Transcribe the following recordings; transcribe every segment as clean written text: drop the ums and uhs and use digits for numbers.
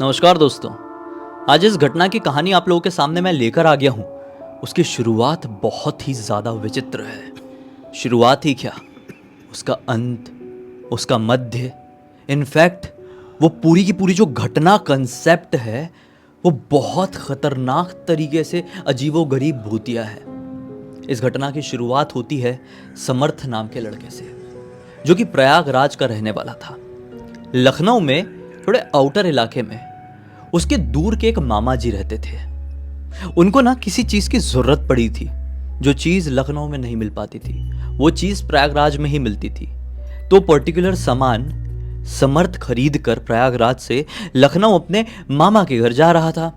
नमस्कार दोस्तों। आज इस घटना की कहानी आप लोगों के सामने मैं लेकर आ गया हूँ। उसकी शुरुआत बहुत ही ज़्यादा विचित्र है। शुरुआत ही क्या, उसका अंत, उसका मध्य, इनफैक्ट वो पूरी की पूरी जो घटना कंसेप्ट है वो बहुत ख़तरनाक तरीके से अजीबोगरीब भूतिया है। इस घटना की शुरुआत होती है समर्थ नाम के लड़के से, जो कि प्रयागराज का रहने वाला था। लखनऊ में थोड़े आउटर इलाके में उसके दूर के एक मामा जी रहते थे। उनको ना किसी चीज की जरूरत पड़ी थी। जो चीज लखनऊ में नहीं मिल पाती थी वो चीज प्रयागराज में ही मिलती थी। तो पर्टिकुलर सामान समर्थ खरीद कर प्रयागराज से लखनऊ अपने मामा के घर जा रहा था।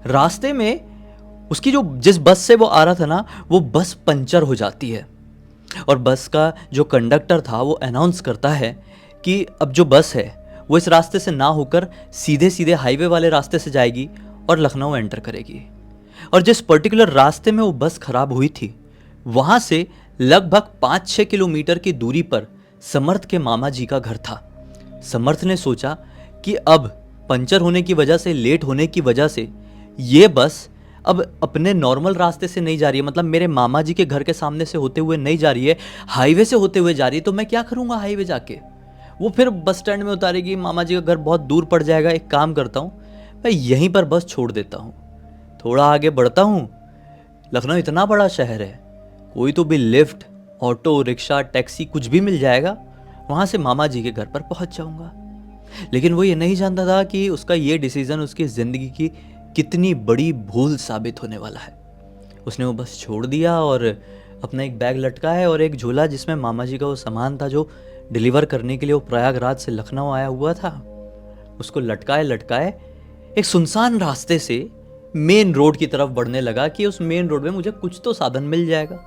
रास्ते में उसकी जो जिस बस से वो आ रहा था ना, वो बस पंचर हो जाती है और बस का जो कंडक्टर था वो अनाउंस करता है कि अब जो बस है वो इस रास्ते से ना होकर सीधे सीधे हाईवे वाले रास्ते से जाएगी और लखनऊ एंटर करेगी। और जिस पर्टिकुलर रास्ते में वो बस खराब हुई थी वहाँ से लगभग 5-6 किलोमीटर की दूरी पर समर्थ के मामा जी का घर था। समर्थ ने सोचा कि अब पंचर होने की वजह से, लेट होने की वजह से ये बस अब अपने नॉर्मल रास्ते से नहीं जा रही है, मतलब मेरे मामा जी के घर के सामने से होते हुए नहीं जा रही है, हाईवे से होते हुए जा रही है। तो मैं क्या करूँगा हाईवे जाके, वो फिर बस स्टैंड में उतारेगी, मामा जी का घर बहुत दूर पड़ जाएगा। एक काम करता हूँ, मैं यहीं पर बस छोड़ देता हूँ, थोड़ा आगे बढ़ता हूँ। लखनऊ इतना बड़ा शहर है, कोई तो भी लिफ्ट, ऑटो रिक्शा, टैक्सी कुछ भी मिल जाएगा, वहाँ से मामा जी के घर पर पहुँच जाऊँगा। लेकिन वो ये नहीं जानता था कि उसका ये डिसीज़न उसकी ज़िंदगी की कितनी बड़ी भूल साबित होने वाला है। उसने वो बस छोड़ दिया और अपना एक बैग लटकाया और एक झोला जिसमें मामा जी का वो सामान था जो डिलीवर करने के लिए वो प्रयागराज से लखनऊ आया हुआ था, उसको लटकाए लटकाए एक सुनसान रास्ते से मेन रोड की तरफ बढ़ने लगा कि उस मेन रोड में मुझे कुछ तो साधन मिल जाएगा।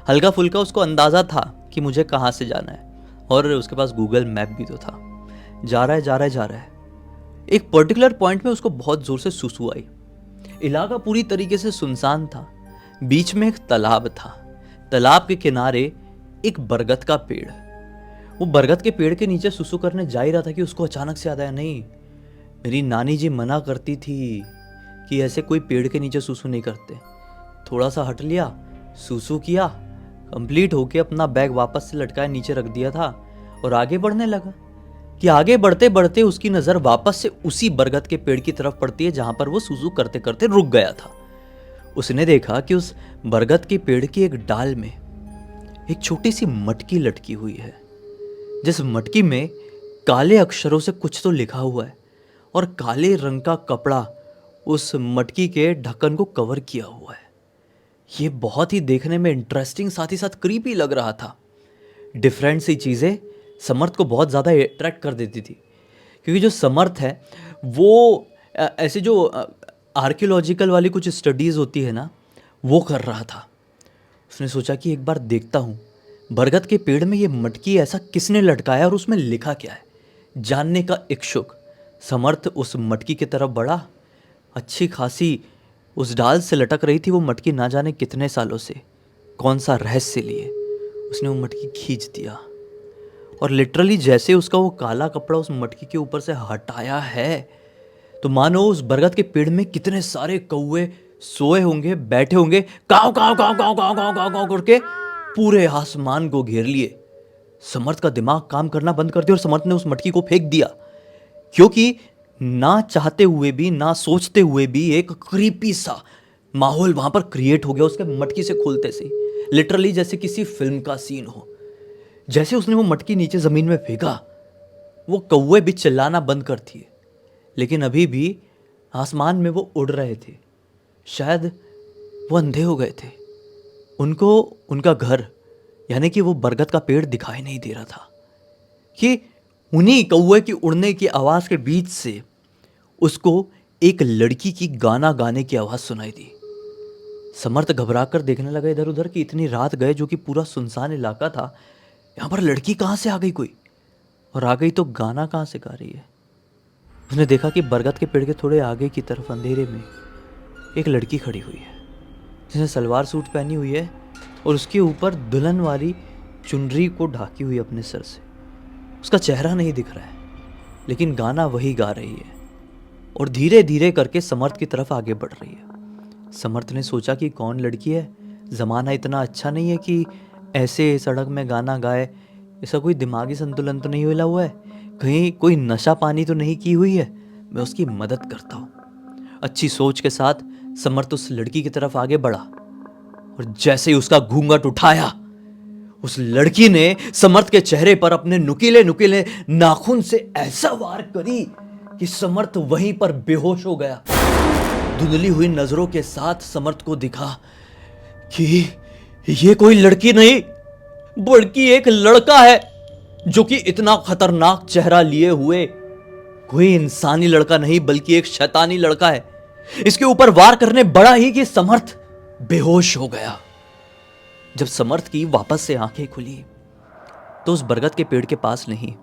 हल्का फुल्का उसको अंदाज़ा था कि मुझे कहाँ से जाना है और उसके पास गूगल मैप भी तो था। जा रहा है जा रहा है जा रहा है। एक पर्टिकुलर पॉइंट में उसको बहुत ज़ोर से सुसु आई। इलाका पूरी तरीके से सुनसान था। बीच में एक तालाब था। तालाब के किनारे एक बरगद का पेड़। वो बरगद के पेड़ के नीचे सुसु करने जा ही रहा था कि उसको अचानक से याद आया, नहीं, मेरी नानी जी मना करती थी कि ऐसे कोई पेड़ के नीचे सुसु नहीं करते। थोड़ा सा हट लिया, सुसु किया, कंप्लीट होके अपना बैग वापस से लटकाया नीचे रख दिया था और आगे बढ़ने लगा कि आगे बढ़ते बढ़ते उसकी नज़र वापस से उसी बरगद के पेड़ की तरफ पड़ती है जहां पर वो सुसु करते करते रुक गया था। उसने देखा कि उस बरगद के पेड़ की एक डाल में एक छोटी सी मटकी लटकी हुई है, जिस मटकी में काले अक्षरों से कुछ तो लिखा हुआ है और काले रंग का कपड़ा उस मटकी के ढक्कन को कवर किया हुआ है। ये बहुत ही देखने में इंटरेस्टिंग, साथ ही साथ क्रीपी लग रहा था। डिफरेंट सी चीज़ें समर्थ को बहुत ज़्यादा अट्रैक्ट कर देती थी, क्योंकि जो समर्थ है वो ऐसे जो आर्कियोलॉजिकल वाली कुछ स्टडीज़ होती है ना, वो कर रहा था। उसने सोचा कि एक बार देखता हूँ बरगद के पेड़ में ये मटकी ऐसा किसने लटकाया और उसमें लिखा क्या है। जानने का इच्छुक समर्थ उस मटकी की तरफ बढ़ा। अच्छी खासी उस डाल से लटक रही थी वो मटकी, ना जाने कितने सालों से, कौन सा रहस्य लिए उसने वो मटकी खींच दिया और लिटरली जैसे उसका वो काला कपड़ा उस मटकी के ऊपर से हटाया है तो मानो उस बरगद के पेड़ में कितने सारे कौवे सोए होंगे, बैठे होंगे, काव काव काव काव काव काव काव काव करके पूरे आसमान को घेर लिए। समर्थ का दिमाग काम करना बंद कर दिया और समर्थ ने उस मटकी को फेंक दिया, क्योंकि ना चाहते हुए भी, ना सोचते हुए भी एक क्रीपी सा माहौल वहां पर क्रिएट हो गया उसके मटकी से खोलते से, लिटरली जैसे किसी फिल्म का सीन हो। जैसे उसने वो मटकी नीचे जमीन में फेंका, वो कौवे भी चिल्लाना बंद कर दिए, लेकिन अभी भी आसमान में वो उड़ रहे थे। शायद वो अंधे हो गए थे, उनको उनका घर यानी कि वो बरगद का पेड़ दिखाई नहीं दे रहा था कि उन्हीं कौवे की उड़ने की आवाज़ के बीच से उसको एक लड़की की गाना गाने की आवाज़ सुनाई दी। समर्थ घबरा कर देखने लगा इधर उधर कि इतनी रात गए, जो कि पूरा सुनसान इलाका था, यहाँ पर लड़की कहाँ से आ गई कोई, और आ गई तो गाना कहाँ से गा रही है। उसने देखा कि बरगद के पेड़ के थोड़े आगे की तरफ अंधेरे में एक लड़की खड़ी हुई है, जिसने सलवार सूट पहनी हुई है और उसके ऊपर दुल्हन वाली चुनरी को ढाकी हुई अपने सर से। उसका चेहरा नहीं दिख रहा है, लेकिन गाना वही गा रही है। और धीरे धीरे करके समर्थ की तरफ आगे बढ़ रही है। समर्थ ने सोचा कि कौन लड़की है, ज़माना इतना अच्छा नहीं है कि ऐसे सड़क में गाना गाए, ऐसा कोई दिमागी संतुलन तो नहीं हिला हुआ है, कहीं कोई नशा पानी तो नहीं की हुई है, मैं उसकी मदद करता हूँ। अच्छी सोच के साथ समर्थ उस लड़की की तरफ आगे बढ़ा और जैसे ही उसका घूंघट उठाया, उस लड़की ने समर्थ के चेहरे पर अपने नुकीले नुकीले नाखून से ऐसा वार करी कि समर्थ वहीं पर बेहोश हो गया। धुंधली हुई नजरों के साथ समर्थ को दिखा कि ये कोई लड़की नहीं बल्कि एक लड़का है, जो कि इतना खतरनाक चेहरा लिए हुए कोई इंसानी लड़का नहीं बल्कि एक शैतानी लड़का है। इसके ऊपर वार करने बढ़ा ही कि समर्थ बेहोश हो गया। जब समर्थ की वापस से आंखें खुली तो उस बरगद के पेड़ के पास नहीं,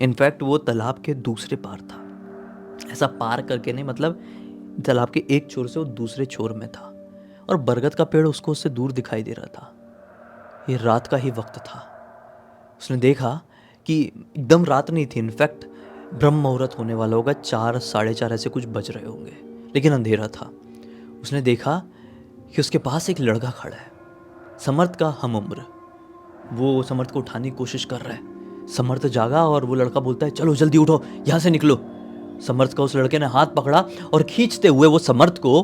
इनफैक्ट वो तालाब के दूसरे पार था। ऐसा पार करके नहीं, मतलब तालाब के एक छोर से वो दूसरे छोर में था और बरगद का पेड़ उसको उससे दूर दिखाई दे रहा था। ये रात का ही वक्त था। उसने देखा कि एकदम रात नहीं थी, इनफैक्ट ब्रह्म मुहूर्त होने वाला होगा, 4 साढ़े 4 ऐसे कुछ बज रहे होंगे, लेकिन अंधेरा था। उसने देखा कि उसके पास एक लड़का खड़ा है, समर्थ का हम उम्र। वो समर्थ को उठाने की कोशिश कर रहा है। समर्थ जागा और वो लड़का बोलता है, चलो जल्दी उठो, यहाँ से निकलो। समर्थ का उस लड़के ने हाथ पकड़ा और खींचते हुए वो समर्थ को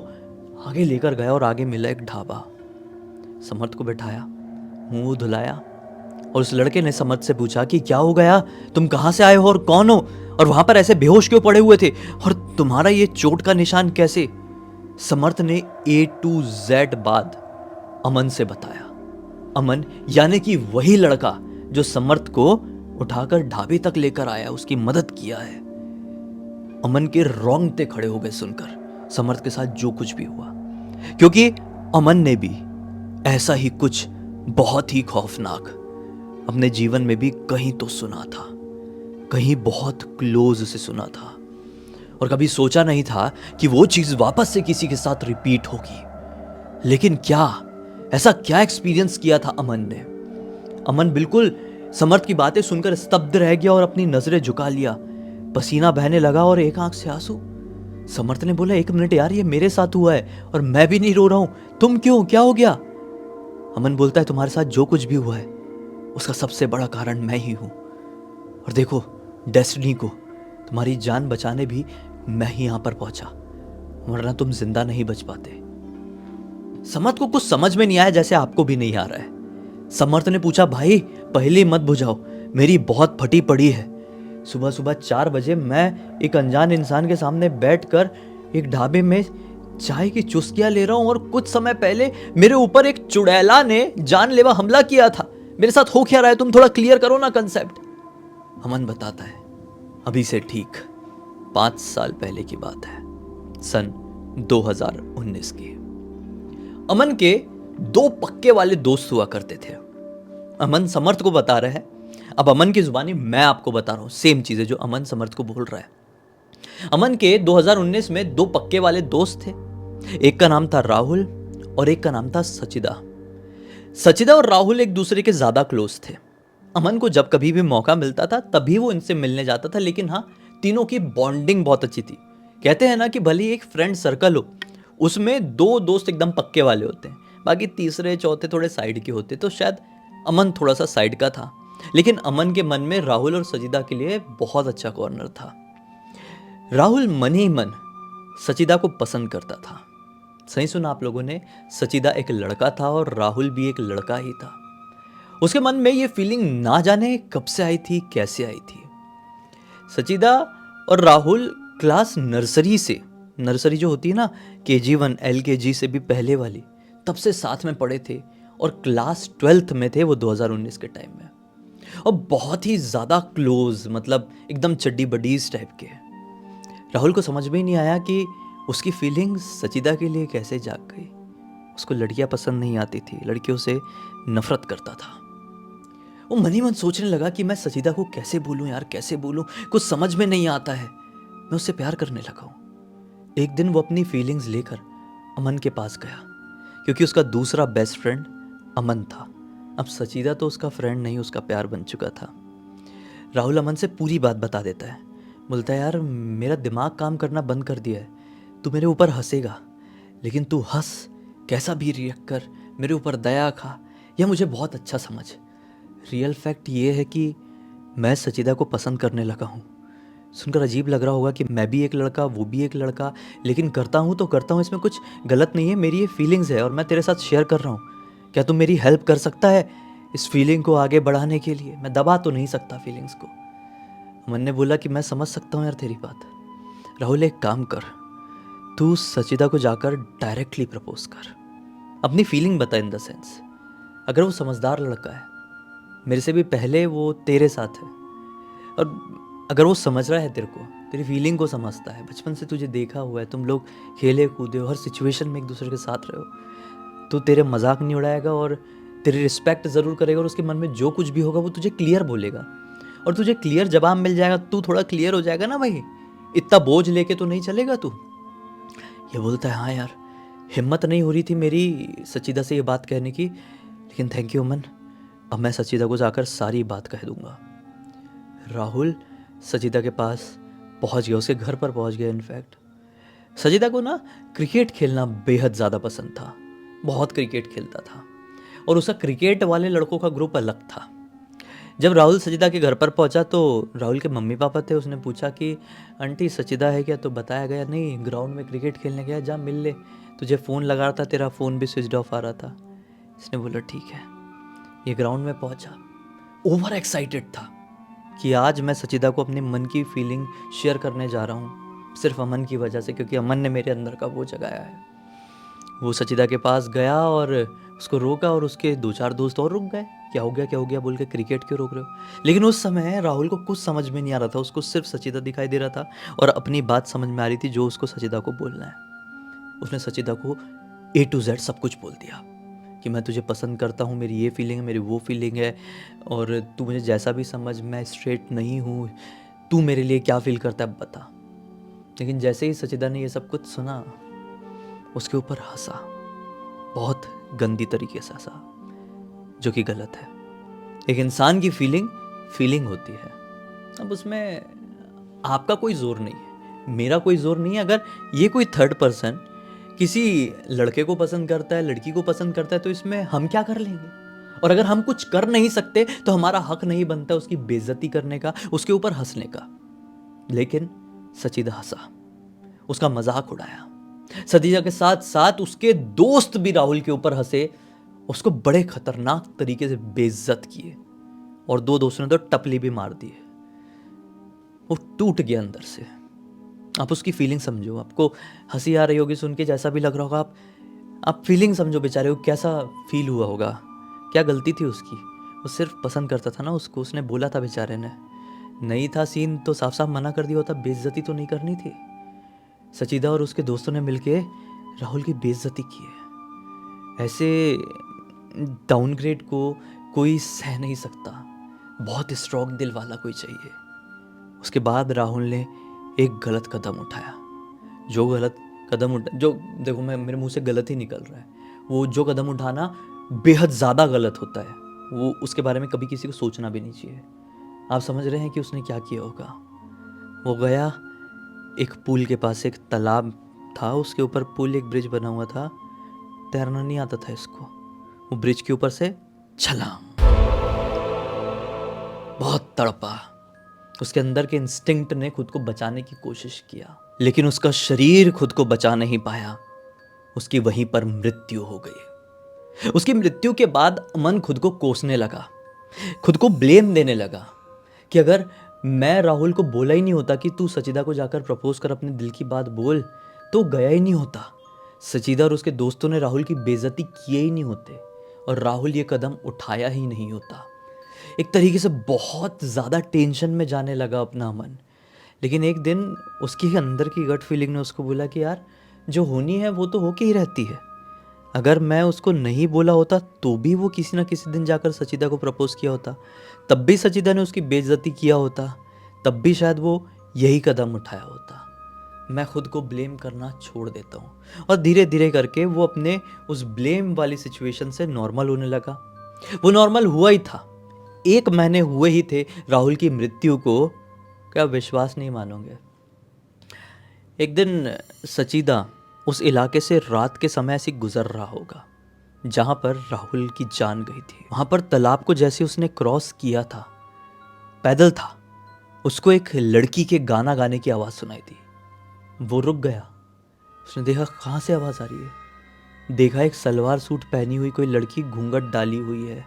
आगे लेकर गया और आगे मिला एक ढाबा। समर्थ को बैठाया, मुंह धुलाया और उस लड़के ने समर्थ से पूछा कि क्या हो गया, तुम कहाँ से आए हो और कौन हो, और वहां पर ऐसे बेहोश क्यों पड़े हुए थे, और तुम्हारा ये चोट का निशान कैसे। समर्थ ने A to Z बात अमन से बताया। अमन यानी कि वही लड़का जो समर्थ को उठाकर ढाबे तक लेकर आया, उसकी मदद किया है। अमन के रोंगटे खड़े हो गए सुनकर समर्थ के साथ जो कुछ भी हुआ, क्योंकि अमन ने भी ऐसा ही कुछ बहुत ही खौफनाक अपने जीवन में भी कहीं तो सुना था, कहीं बहुत क्लोज से सुना था, और कभी सोचा नहीं था कि वो चीज वापस से किसी के साथ रिपीट होगी। लेकिन क्या ऐसा क्या एक्सपीरियंस किया था अमन ने। अमन बिल्कुल समर्थ की बातें सुनकर स्तब्ध रह गया और अपनी नजरें झुका लिया। पसीना बहने लगा और एक आंख से आंसू। समर्थ ने बोला, 1 मिनट यार, ये मेरे साथ हुआ है और मैं भी नहीं रो रहा हूं, तुम क्यों, क्या हो गया। अमन बोलता है, तुम्हारे साथ जो कुछ भी हुआ है उसका सबसे बड़ा कारण मैं ही हूं, और देखो डेस्टिनी को तुम्हारी जान बचाने भी मैं ही यहां पर पहुंचा, वरना तुम जिंदा नहीं बच पाते। समर्थ को कुछ समझ में नहीं आया, जैसे आपको भी नहीं आ रहा है। समर्थ ने पूछा, भाई पहले मत बुझाओ, मेरी बहुत फटी पड़ी है। सुबह सुबह 4 बजे मैं एक अनजान इंसान के सामने बैठकर एक ढाबे में चाय की चुस्कियां ले रहा हूं, और कुछ समय पहले मेरे ऊपर एक चुड़ैला ने जानलेवा हमला किया था। मेरे साथ हो क्या रहा है, तुम थोड़ा क्लियर करो ना कंसेप्ट। अमन बताता है, अभी से ठीक 5 साल पहले की बात है, सन 2019 की। अमन के 2 पक्के वाले दोस्त हुआ करते थे। अमन समर्थ को बता रहा है, अब अमन की जुबानी मैं आपको बता रहा हूं, सेम चीजें जो अमन समर्थ को बोल रहा है। अमन के 2019 में 2 पक्के वाले दोस्त थे। एक का नाम था राहुल और एक का नाम था सचिदा। सचिदा और राहुल एक दूसरे के ज्यादा क्लोज थे। अमन को जब कभी भी मौका मिलता था तभी वो इनसे मिलने जाता था, लेकिन हाँ, तीनों की बॉन्डिंग बहुत अच्छी थी। कहते हैं ना कि भले ही एक फ्रेंड सर्कल हो, उसमें 2 दोस्त एकदम पक्के वाले होते हैं, बाकी तीसरे चौथे थोड़े साइड के होते। तो शायद अमन थोड़ा सा साइड का था, लेकिन अमन के मन में राहुल और सचिदा के लिए बहुत अच्छा कॉर्नर था। राहुल मन ही मन सचिदा को पसंद करता था। सही सुना आप लोगों ने, सचिदा एक लड़का था और राहुल भी एक लड़का ही था। उसके मन में ये फीलिंग ना जाने कब से आई थी, कैसे आई थी। सचिदा और राहुल क्लास नर्सरी से, नर्सरी जो होती है ना, KG1 LKG से भी पहले वाली, तब से साथ में पढ़े थे, और क्लास 12th में थे वो 2019 के टाइम में, और बहुत ही ज़्यादा क्लोज, मतलब एकदम चड्डी बडीज टाइप के। राहुल को समझ में ही नहीं आया कि उसकी फीलिंग्स सचिदा के लिए कैसे जाग गई। उसको लड़कियां पसंद नहीं आती थी, लड़कियों से नफरत करता था। वो मन ही मन सोचने लगा कि मैं सचिदा को कैसे बोलूं यार, कैसे बोलूं, कुछ समझ में नहीं आता है। मैं उससे प्यार करने लगा हूं। एक दिन वो अपनी फीलिंग्स लेकर अमन के पास गया, क्योंकि उसका दूसरा बेस्ट फ्रेंड अमन था। अब सचिदा तो उसका फ्रेंड नहीं, उसका प्यार बन चुका था। राहुल अमन से पूरी बात बता देता है। बोलता है यार मेरा दिमाग काम करना बंद कर दिया है, तू मेरे ऊपर हंसेगा लेकिन तू हंस, कैसा भी रिएक्ट कर, मेरे ऊपर दया खा या मुझे बहुत अच्छा समझ। रियल फैक्ट ये है कि मैं सचिदा को पसंद करने लगा हूँ। सुनकर अजीब लग रहा होगा कि मैं भी एक लड़का, वो भी एक लड़का, लेकिन करता हूँ तो करता हूँ, इसमें कुछ गलत नहीं है। मेरी ये फीलिंग्स है और मैं तेरे साथ शेयर कर रहा हूँ। क्या तू मेरी हेल्प कर सकता है इस फीलिंग को आगे बढ़ाने के लिए? मैं दबा तो नहीं सकता फीलिंग्स को। अमन ने बोला कि मैं समझ सकता हूँ यार तेरी बात। राहुल एक काम कर, तू सचिदा को जाकर डायरेक्टली प्रपोज कर, अपनी फीलिंग बता। इन द सेंस अगर वो समझदार लड़का है, मेरे से भी पहले वो तेरे साथ है, और अगर वो समझ रहा है तेरे को, तेरी फीलिंग को समझता है, बचपन से तुझे देखा हुआ है, तुम लोग खेले कूदे हो, हर सिचुएशन में एक दूसरे के साथ रहे हो, तो तेरे मजाक नहीं उड़ाएगा और तेरी रिस्पेक्ट ज़रूर करेगा, और उसके मन में जो कुछ भी होगा वो तुझे क्लियर बोलेगा, और तुझे क्लियर जवाब मिल जाएगा। तू थोड़ा क्लियर हो जाएगा ना भाई, इतना बोझ लेके तो नहीं चलेगा तू। ये बोलता है हाँ यार, हिम्मत नहीं हो रही थी मेरी सचिदा से ये बात कहने की, लेकिन थैंक यू अमन, अब मैं सचिदा को जाकर सारी बात कह दूंगा। राहुल सचिदा के पास पहुंच गया, उसके घर पर पहुंच गया। इनफैक्ट सचिदा को ना क्रिकेट खेलना बेहद ज़्यादा पसंद था, बहुत क्रिकेट खेलता था, और उसका क्रिकेट वाले लड़कों का ग्रुप अलग था। जब राहुल सचिदा के घर पर पहुंचा तो राहुल के मम्मी पापा थे। उसने पूछा कि आंटी सचिदा है क्या? तो बताया गया नहीं, ग्राउंड में क्रिकेट खेलने गया, जा मिल ले, तुझे फ़ोन लगा रहा था, तेरा फ़ोन भी स्विच ऑफ आ रहा था। इसने बोला ठीक है। ये ग्राउंड में पहुंचा, ओवर एक्साइटेड था कि आज मैं सचिदा को अपने मन की फीलिंग शेयर करने जा रहा हूँ, सिर्फ अमन की वजह से, क्योंकि अमन ने मेरे अंदर का वो जगाया है। वो सचिदा के पास गया और उसको रोका, और उसके 2-4 दोस्त और रुक गए। क्या हो गया बोल के, क्रिकेट क्यों रोक रहे हो? लेकिन उस समय राहुल को कुछ समझ में नहीं आ रहा था, उसको सिर्फ सचिदा दिखाई दे रहा था और अपनी बात समझ में आ रही थी जो उसको सचिदा को बोलना है। उसने सचिदा को A to Z सब कुछ बोल दिया कि मैं तुझे पसंद करता हूँ, मेरी ये फीलिंग है, मेरी वो फीलिंग है, और तू मुझे जैसा भी समझ, मैं स्ट्रेट नहीं हूँ, तू मेरे लिए क्या फील करता है बता। लेकिन जैसे ही सचिदा ने ये सब कुछ सुना, उसके ऊपर हंसा, बहुत गंदी तरीके से हंसा, जो कि गलत है। एक इंसान की फीलिंग होती है, अब उसमें आपका कोई जोर नहीं है, मेरा कोई जोर नहीं है। अगर ये कोई थर्ड पर्सन किसी लड़के को पसंद करता है, लड़की को पसंद करता है, तो इसमें हम क्या कर लेंगे? और अगर हम कुछ कर नहीं सकते तो हमारा हक नहीं बनता उसकी बेइज्जती करने का, उसके ऊपर हंसने का। लेकिन सचिदा हंसा, उसका मजाक उड़ाया। सचिदा के साथ साथ उसके दोस्त भी राहुल के ऊपर हंसे, उसको बड़े खतरनाक तरीके से बेइज्जत किए, और 2 दोस्तों ने तो टपली भी मार दी। वो टूट गया अंदर से। आप उसकी फीलिंग समझो, आपको हंसी आ रही होगी सुन के, जैसा भी लग रहा होगा, आप फीलिंग समझो बेचारे को कैसा फील हुआ होगा, क्या गलती थी उसकी। वो सिर्फ पसंद करता था ना उसको, उसने बोला था बेचारे ने, नहीं था सीन तो साफ साफ मना कर दिया होता, बेइज्जती तो नहीं करनी थी। सचिदा और उसके दोस्तों ने मिलके राहुल की बेइज्जती की है। ऐसे डाउनग्रेड को कोई सह नहीं सकता, बहुत स्ट्रॉन्ग दिल वाला कोई चाहिए। उसके बाद राहुल ने एक गलत कदम उठाया, जो गलत कदम जो देखो मैं मेरे मुंह से गलत ही निकल रहा है, वो जो कदम उठाना बेहद ज़्यादा गलत होता है, वो उसके बारे में कभी किसी को सोचना भी नहीं चाहिए। आप समझ रहे हैं कि उसने क्या किया होगा? वो गया एक पुल के पास, एक तालाब था, उसके ऊपर पुल, एक ब्रिज बना हुआ था, तैरना नहीं आता था इसको, वो ब्रिज के ऊपर से छलांग, बहुत तड़पा। उसके अंदर के इंस्टिंक्ट ने खुद को बचाने की कोशिश किया, लेकिन उसका शरीर खुद को बचा नहीं पाया, उसकी वहीं पर मृत्यु हो गई। उसकी मृत्यु के बाद अमन खुद को कोसने लगा, खुद को ब्लेम देने लगा कि अगर मैं राहुल को बोला ही नहीं होता कि तू सचिदा को जाकर प्रपोज कर, अपने दिल की बात बोल, तो गया ही नहीं होता। सचिदा और उसके दोस्तों ने राहुल की बेइज्जती किए ही नहीं होते, और राहुल ये कदम उठाया ही नहीं होता। एक तरीके से बहुत ज़्यादा टेंशन में जाने लगा अपना अमन। लेकिन एक दिन उसकी अंदर की गट फीलिंग ने उसको बोला कि यार जो होनी है वो तो होके ही रहती है। अगर मैं उसको नहीं बोला होता तो भी वो किसी ना किसी दिन जाकर सचिदा को प्रपोज किया होता, तब भी सचिदा ने उसकी बेइज्जती किया होता, तब भी शायद वो यही कदम उठाया होता। मैं खुद को ब्लेम करना छोड़ देता हूँ, और धीरे धीरे करके वो अपने उस ब्लेम वाली सिचुएशन से नॉर्मल होने लगा। वो नॉर्मल हुआ ही था, 1 महीने हुए ही थे राहुल की मृत्यु को, क्या विश्वास नहीं मानोगे। एक दिन सचीदा उस इलाके से रात के समय ऐसी गुजर रहा होगा जहां पर राहुल की जान गई थी। वहां पर तालाब को जैसे उसने क्रॉस किया था, पैदल था, उसको एक लड़की के गाना गाने की आवाज़ सुनाई दी। वो रुक गया। उसने देखा कहाँ से आवाज़ आ रही है। देखा एक सलवार सूट पहनी हुई कोई लड़की घूंघट डाली हुई है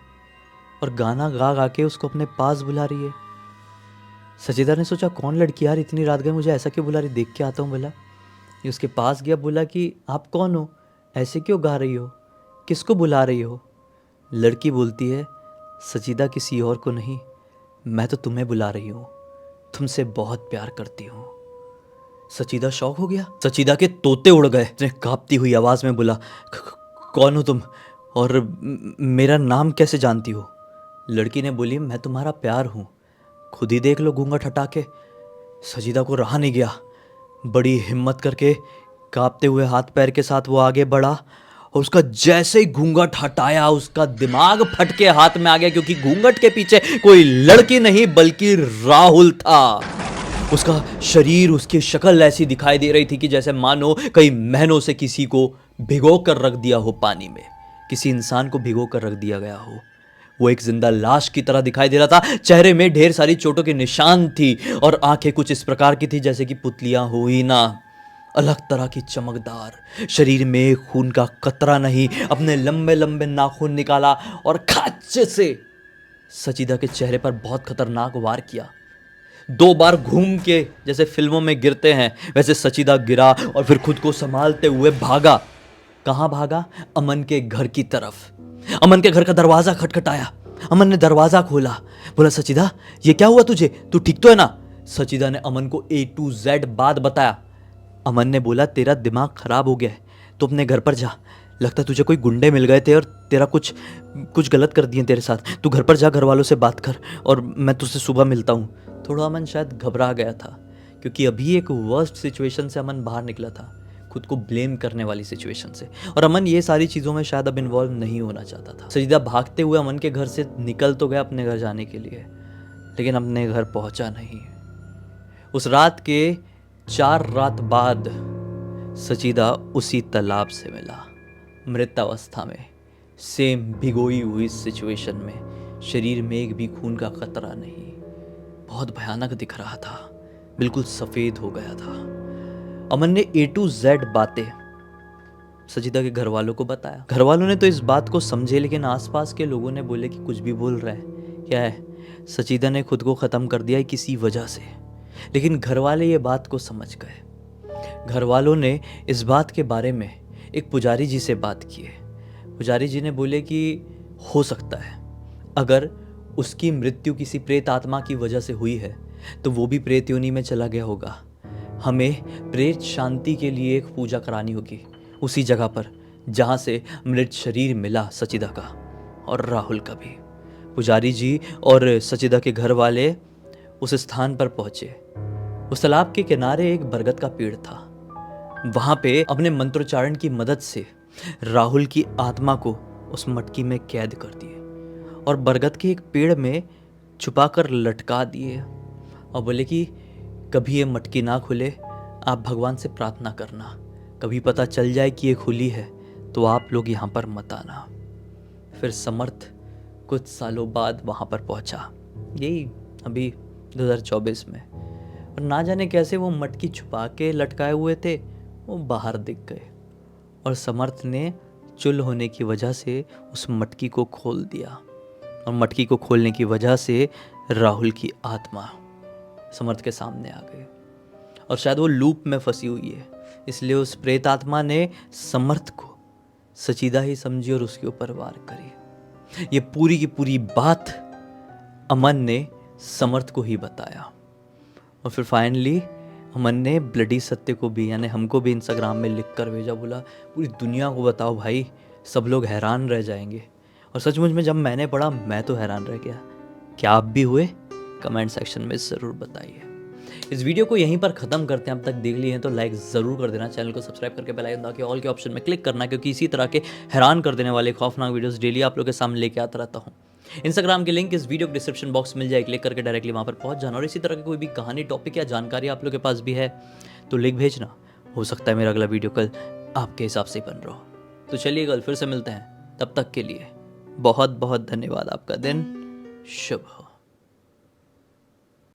और गाना गा गा के उसको अपने पास बुला रही है। सचेदा ने सोचा कौन लड़की यार, इतनी रात गए मुझे ऐसा क्यों बुला रही, देख के आता हूँ बोला। ये उसके पास गया, बोला कि आप कौन हो, ऐसे क्यों गा रही हो, किसको बुला रही हो। लड़की बोलती है सचीदा किसी और को नहीं, मैं तो तुम्हें बुला रही हूँ, तुमसे बहुत प्यार करती हूँ। सचीदा शौक हो गया। सचीदा के तोते उड़ गए। उसने कांपती हुई आवाज में बोला कौन हो तुम और मेरा नाम कैसे जानती हो। लड़की ने बोली मैं तुम्हारा प्यार हूँ, खुद ही देख लो घूंघट हटा के। सचीदा को रहा नहीं गया, बड़ी हिम्मत करके कांपते हुए हाथ पैर के साथ वो आगे बढ़ा और उसका जैसे ही घूंघट हटाया उसका दिमाग फट के हाथ में आ गया, क्योंकि घूंघट के पीछे कोई लड़की नहीं बल्कि राहुल था। उसका शरीर, उसकी शक्ल ऐसी दिखाई दे रही थी कि जैसे मानो कई महीनों से किसी को भिगो कर रख दिया हो पानी में, किसी इंसान को भिगो कर रख दिया गया हो। वो एक जिंदा लाश की तरह दिखाई दे रहा था। चेहरे में ढेर सारी चोटों के निशान थी और आंखें कुछ इस प्रकार की थी जैसे कि पुतलियां हो ही ना, अलग तरह की चमकदार। शरीर में खून का कतरा नहीं। अपने लंबे लंबे नाखून निकाला और खच से सचीदा के चेहरे पर बहुत खतरनाक वार किया। 2 बार घूम के जैसे फिल्मों में गिरते हैं वैसे सचीदा गिरा और फिर खुद को संभालते हुए भागा। कहाँ भागा? अमन के घर की तरफ। अमन के घर का दरवाजा खटखटाया। अमन ने दरवाजा खोला, बोला सचीदा ये क्या हुआ तुझे, तू ठीक तो है ना। सचीदा ने अमन को A to Z बात बताया। अमन ने बोला तेरा दिमाग खराब हो गया है, तो अपने घर पर जा, लगता है तुझे कोई गुंडे मिल गए थे और तेरा कुछ गलत कर दिए तेरे साथ, तू घर पर जा, घर वालों से बात कर और मैं तुझसे सुबह मिलता हूँ। थोड़ा अमन शायद घबरा गया था, क्योंकि अभी एक वर्स्ट सिचुएशन से अमन बाहर निकला था, खुद को ब्लेम करने वाली सिचुएशन से, और अमन ये सारी चीज़ों में शायद अब इन्वॉल्व नहीं होना चाहता था। सजीदा भागते हुए अमन के घर से निकल तो गया अपने घर जाने के लिए, लेकिन अपने घर पहुंचा नहीं। उस रात के 4 रात बाद सचीदा उसी तालाब से मिला, मृत अवस्था में, सेम भिगोई हुई सिचुएशन में, शरीर में एक भी खून का कतरा नहीं। बहुत भयानक दिख रहा था, बिल्कुल सफ़ेद हो गया था। अमन ने A to Z बातें सचीदा के घर वालों को बताया। घर वालों ने तो इस बात को समझे, लेकिन आसपास के लोगों ने बोले कि कुछ भी बोल रहा है, क्या है, सचीदा ने खुद को ख़त्म कर दिया है किसी वजह से। लेकिन घर वाले ये बात को समझ गए। घर वालों ने इस बात के बारे में एक पुजारी जी से बात की है। पुजारी जी ने बोले कि हो सकता है अगर उसकी मृत्यु किसी प्रेत आत्मा की वजह से हुई है तो वो भी प्रेत योनि में चला गया होगा। हमें प्रेत शांति के लिए एक पूजा करानी होगी उसी जगह पर जहाँ से मृत शरीर मिला सचीदा का और राहुल का भी। पुजारी जी और सचीदा के घर वाले उस स्थान पर पहुंचे। उस तालाब के किनारे एक बरगद का पेड़ था। वहां पे अपने मंत्रोच्चारण की मदद से राहुल की आत्मा को उस मटकी में कैद कर दिए और बरगद के एक पेड़ में छुपाकर लटका दिए और बोले कि कभी ये मटकी ना खुले, आप भगवान से प्रार्थना करना, कभी पता चल जाए कि ये खुली है तो आप लोग यहाँ पर मत आना। फिर समर्थ कुछ सालों बाद वहाँ पर पहुँचा, यही अभी 2024 में, और ना जाने कैसे वो मटकी छुपा के लटकाए हुए थे, वो बाहर दिख गए और समर्थ ने चुल होने की वजह से उस मटकी को खोल दिया और मटकी को खोलने की वजह से राहुल की आत्मा समर्थ के सामने आ गई और शायद वो लूप में फंसी हुई है, इसलिए उस प्रेत आत्मा ने समर्थ को सचीदा ही समझी और उसके ऊपर वार करी। ये पूरी की पूरी बात अमन ने समर्थ को ही बताया और फिर फाइनली अमन ने ब्लडी सत्य को भी, यानी हमको भी इंस्टाग्राम में लिख कर भेजा, बोला पूरी दुनिया को बताओ भाई, सब लोग हैरान रह जाएंगे। और सचमुच में जब मैंने पढ़ा मैं तो हैरान रह गया। क्या आप भी हुए? कमेंट सेक्शन में ज़रूर बताइए। इस वीडियो को यहीं पर ख़त्म करते हैं। अब तक देख लिए हैं तो लाइक ज़रूर कर देना, चैनल को सब्सक्राइब करके बेल आइकन दबा के ऑल के ऑप्शन में क्लिक करना, क्योंकि इसी तरह के हैरान कर देने वाले खौफनाक वीडियोस डेली आप लोगों के सामने लेके आता रहता हूँ। इंस्टाग्राम की लिंक इस वीडियो के डिस्क्रिप्शन बॉक्स मिल जाए, क्लिक करके डायरेक्टली वहाँ पर पहुँच जाना। और इसी तरह की कोई भी कहानी, टॉपिक या जानकारी आप लोग के पास भी है तो लिंक भेजना। हो सकता है मेरा अगला वीडियो कल आपके हिसाब से बन रहा हो। तो चलिए कल फिर से मिलते हैं, तब तक के लिए बहुत बहुत धन्यवाद। आपका दिन शुभ हो।